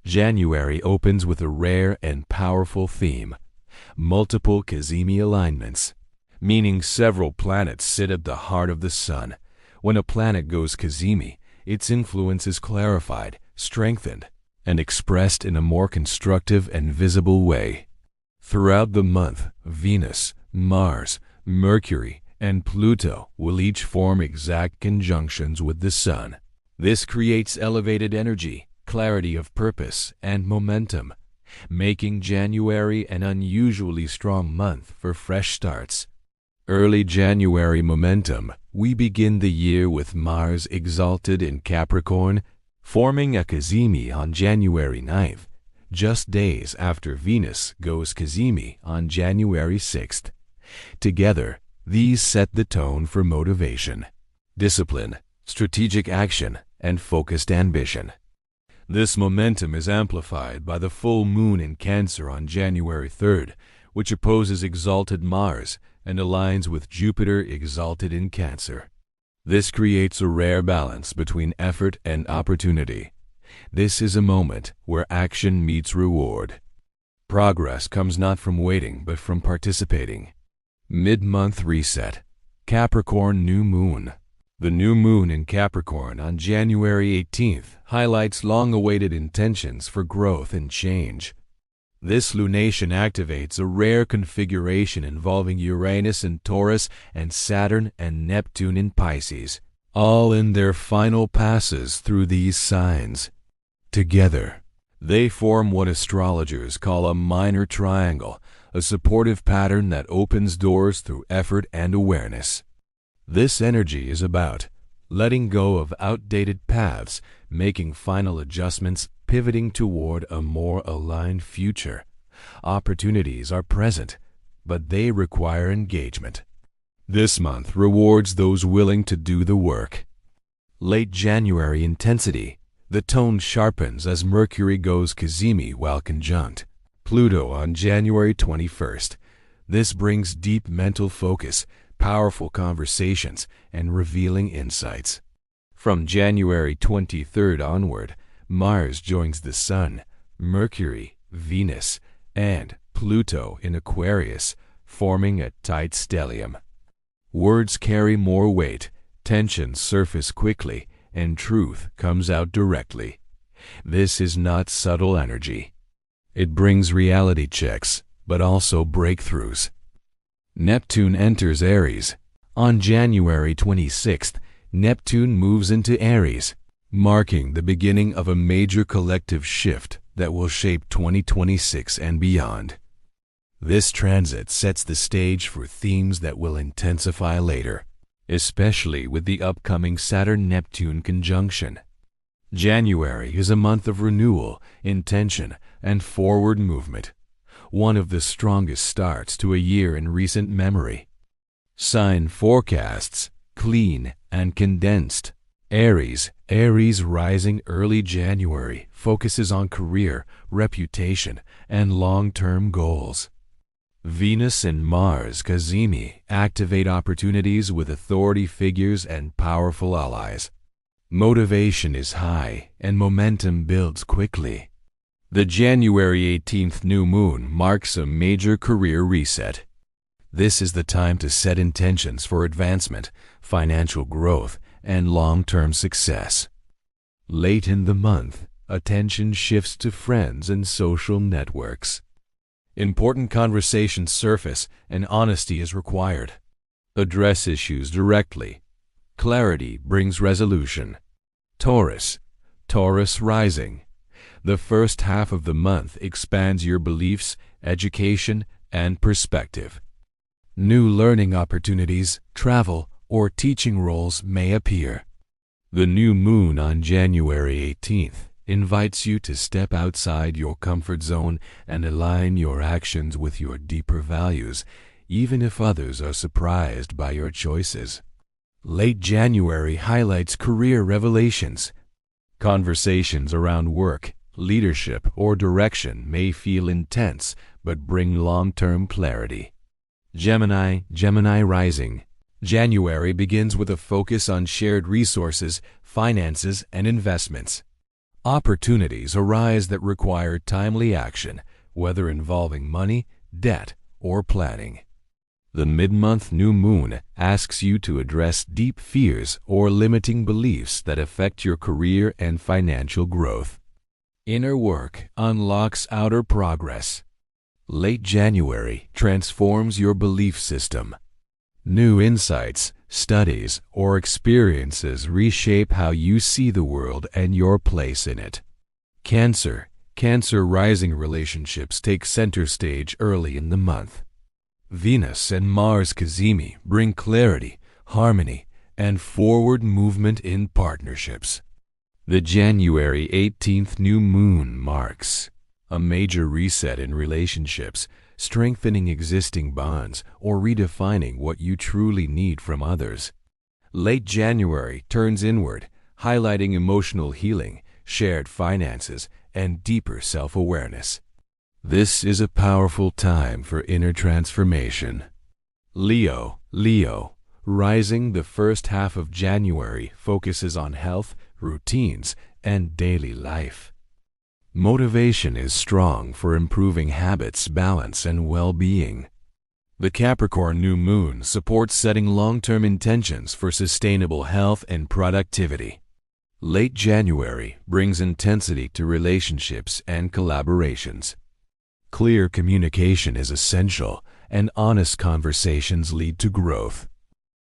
January opens with a rare and powerful theme: multiple Cazimi alignments, meaning several planets sit at the heart of the Sun. When a planet goes Cazimi, its influence is clarified, strengthened, and expressed in a more constructive and visible way. Throughout the month, Venus, Mars, Mercury, and Pluto will each form exact conjunctions with the Sun. This creates elevated energy, clarity of purpose, and momentum, making January an unusually strong month for fresh starts. Early January momentum. We begin the year with Mars exalted in Capricorn, forming a Cazimi on January 9th, just days after Venus goes Cazimi on January 6th. Together, these set the tone for motivation, discipline, strategic action, and focused ambition. This momentum is amplified by the full moon in Cancer on January 3rd, which opposes exalted Mars and aligns with Jupiter exalted in Cancer. This creates a rare balance between effort and opportunity. This is a moment where action meets reward. Progress comes not from waiting but from participating. Mid-month reset. Capricorn new moon. The new moon in Capricorn on January 18th highlights long-awaited intentions for growth and change. This lunation activates a rare configuration involving Uranus in Taurus and Saturn and Neptune in Pisces, all in their final passes through these signs. Together, they form what astrologers call a minor triangle, a supportive pattern that opens doors through effort and awareness. This energy is about letting go of outdated paths, making final adjustments, pivoting toward a more aligned future. Opportunities are present, but they require engagement. This month rewards those willing to do the work. Late January intensity. The tone sharpens as Mercury goes Cazimi while conjunct Pluto on January 21st. This brings deep mental focus, powerful conversations, and revealing insights. From January 23rd onward, Mars joins the Sun, Mercury, Venus, and Pluto in Aquarius, forming a tight stellium. Words carry more weight, tensions surface quickly, and truth comes out directly. This is not subtle energy. It brings reality checks, but also breakthroughs. Neptune enters Aries. On January 26th, Neptune moves into Aries, marking the beginning of a major collective shift that will shape 2026 and beyond. This transit sets the stage for themes that will intensify later, especially with the upcoming Saturn-Neptune conjunction. January is a month of renewal, intention, and forward movement, one of the strongest starts to a year in recent memory. Sign forecasts: clean and condensed. Aries rising early January focuses on career, reputation, and long-term goals. Venus and Mars Cazimi activate opportunities with authority figures and powerful allies. Motivation is high and momentum builds quickly. The January 18th new moon marks a major career reset. This is the time to set intentions for advancement, financial growth, and long-term success. Late in the month, attention shifts to friends and social networks. Important conversations surface and honesty is required. Address issues directly. Clarity brings resolution. Taurus rising. The first half of the month expands your beliefs, education, and perspective. New learning opportunities, travel, or teaching roles may appear. The new moon on January 18th invites you to step outside your comfort zone and align your actions with your deeper values, even if others are surprised by your choices. Late January highlights career revelations. Conversations around work, leadership, or direction may feel intense but bring long-term clarity. Gemini rising. January begins with a focus on shared resources, finances, and investments. Opportunities arise that require timely action, whether involving money, debt, or planning. The mid-month new moon asks you to address deep fears or limiting beliefs that affect your career and financial growth. Inner work unlocks outer progress. Late January transforms your belief system. New insights, studies, or experiences reshape how you see the world and your place in it. Cancer rising relationships take center stage early in the month. Venus and Mars Cazimi bring clarity, harmony, and forward movement in partnerships. The January 18th new moon marks a major reset in relationships, strengthening existing bonds or redefining what you truly need from others. Late January turns inward, highlighting emotional healing, shared finances, and deeper self-awareness. This is a powerful time for inner transformation. Leo rising the first half of January focuses on health, routines, and daily life. Motivation is strong for improving habits, balance, and well-being. The Capricorn new moon supports setting long-term intentions for sustainable health and productivity. Late January brings intensity to relationships and collaborations. Clear communication is essential, and honest conversations lead to growth.